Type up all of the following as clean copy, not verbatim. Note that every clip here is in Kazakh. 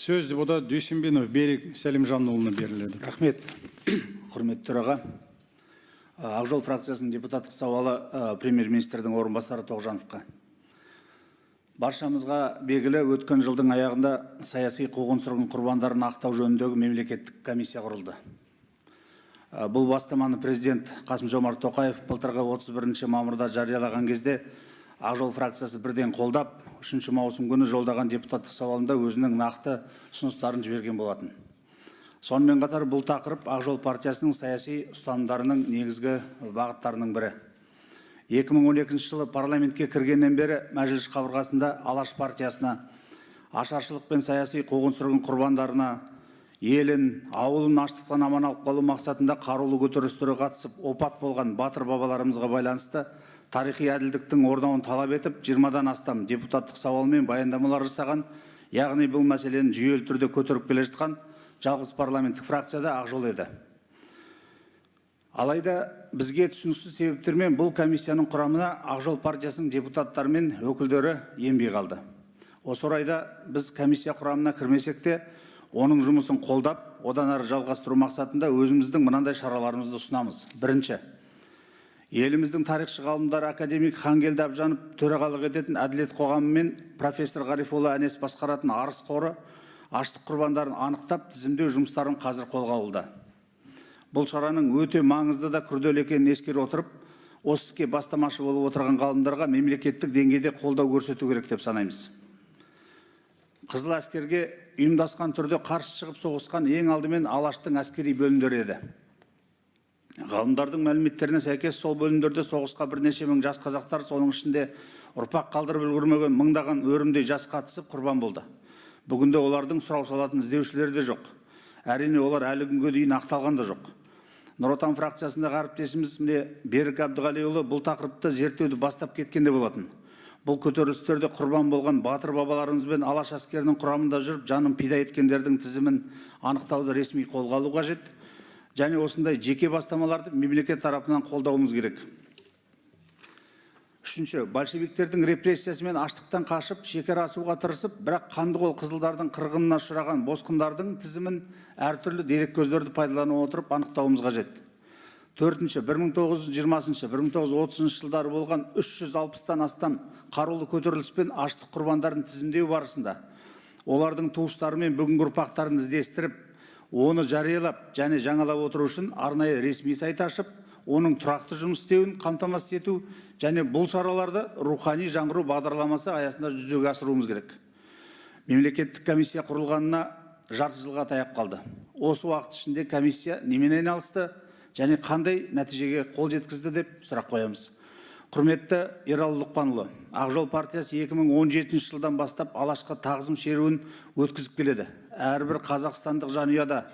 Сөз депутат Дүйсенбинов Берік Сәлімжанұлына беріледі. Рахмет, құрметті төраға. Ақ жол фракциясының депутаттық сауалы премьер-министрдің орынбасары Тоғжановқа. Баршамызға белгілі, өткен жылдың аяғында саяси қуғын-сүргін құрбандарын ақтау жөніндегі мемлекеттік комиссия құрылды. Бұл бастаманы президент Қасым-Жомарт Тоқаев былтырғы 31 мамырда жариялаған кезде Ақ жол фракциясы бірден қолдап, 3 маусым күні жолдаған депутаттық сауалында өзінің нақты ұсыныстарын жіберген болатын. Сонымен қатар бұл тақырып Ақ жол партиясының саяси ұстанымдарының негізгі бағыттарының бірі. 2012 жылы парламентке кіргеннен бері мәжіліс қабырғасында Алаш партиясына, ашаршылық пен саяси қуғын-сүргін құрбандарына, елін, ауылын аштықтан аман алып қалу мақсатында қарулы көтерілістерге қатысып опат болған батыр бабаларымызға байланысты тарихи әділдіктің орнауын талап етіп, 20-дан астам депутаттық сауал мен баяндамалар жасаған, яғни бұл мәселені жүйелі түрде көтеріп келе жатқан жалғыз парламенттік фракцияда Ақ жол еді. Алайда бізге түсініксіз себептермен бұл комиссияның құрамына Ақ жол партиясының депутаттары мен өкілдері енбей қалды. Осы орайда біз комиссия құрамына кірмесек те, оның жұмысын қолдап, одан әрі жалғастыру мақсатында өзіміздің мынандай шараларымызды ұсынамыз. Бірінші, еліміздің тарихшы ғалымдары академик Хангелді Абжанов төрағалық ететін әділет қоғамы мен профессор Ғарифолла Әнес басқаратын арыс қоры аштық құрбандарын анықтап, тізімдеу жұмыстарын қазір қолға алуда. Бұл шараның өте маңызды да күрделі екенін ескере отырып, осы іске бастамашы болып отырған ғалымдарға мемлекеттік деңгейде қолдау көрсету керек деп санаймыз. Қызыл әскерге ұйымдасқан түрде қарсы шығып соғысқан ең алдымен Алаштың әскери бөлімдері еді. Ғалымдардың мәліметтеріне сәйкес сол бөлімдерде соғысқа бірнеше мың жас қазақтар, соның ішінде ұрпақ қалдырып үлгермеген мыңдаған өрімдей жас қатысып құрбан болды. Бүгінде олардың сұрау салатын іздеушілері де жоқ. Әрине олар әлі күнге дейін ақталған да жоқ. Нұр Отан фракциясындағы әріптесіміз Берік Әбдіғалиұлы бұл тақырыпты зерттеуді бастап кеткенде болатын. Бұл көтерілістерде құрбан болған батыр бабаларымыз бен Алаш әскерінің құрамында жүріп, жанын пида еткендердің тізімін анықтауды ресми қолға алу қажет. Және осындай жеке бастамаларды мемлекет тарапынан қолдауымыз керек. Үшінші, большевиктердің репрессиясы мен аштықтан қашып, шекара асуға тырысып, бірақ қандықол қызылдардың қырғынына ұшыраған босқындардың тізімін әртүрлі дерек көздерді пайдалана отырып анықтауымыз қажет. Төртінші, 1920-1930 жылдары болған 360-тан астам қарулы көтеріліс пен аштық құрбандарын тізімдеу барысында олардың туыстары мен бүгінгі ұрпақтарын іздестіріп, оны жариялап және жаңалап отыру үшін арнайы ресми сайт ашып, оның тұрақты жұмыс істеуін қамтамасыз ету және бұл шараларды рухани жаңғыру бағдарламасы аясында жүзеге асыруымыз керек. Мемлекеттік комиссия құрылғанына жарты жылға таяп қалды. Осы уақыт ішінде комиссия немен айналысты және қандай нәтижеге қол жеткізді деп сұрақ қоямыз. Құрметті Ералы Лұқпанұлы, Ақ жол партиясы 2017 жылдан бастап Алашқа тағзым шеруін өткізіп келеді. Әрбір қазақстандық жанұяда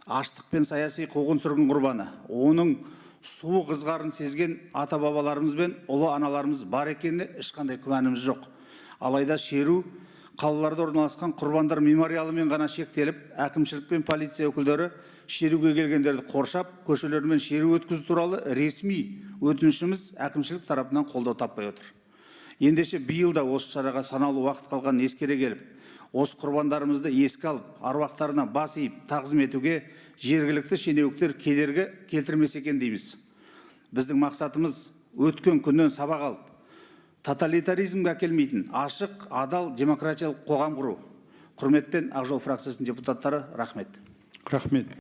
аштық пен саяси қуғын-сүргін құрбаны, оның суық ызғарын сезген ата-бабаларымыз бен ұлы аналарымыз бар екеніне ешқандай күмәніміз жоқ. Алайда шеру қалаларда орналасқан құрбандар мемориалымен ғана шектеліп, әкімшілік пен полиция өкілдері шеруге келгендерді қоршап, көшелермен шеру өткізу туралы ресми өтінішіміз әкімшілік тарапынан қолдау таппай отыр. Ендеше биыл да осы шараға санаулы уақыт қалған ескере келіп, осы құрбандарымызды еске алып, аруақтарына бас иіп, тағзым етуге жергілікті шенеуніктер кедергі келтірмесе екен дейміз. Біздің мақсатымыз өткен күннен сабақ алып, тоталитаризмге әкелмейтін ашық, адал, демократиялық қоғам құру. Құрметпен Ақ жол фракциясының депутаттары, рахмет. Рахмет.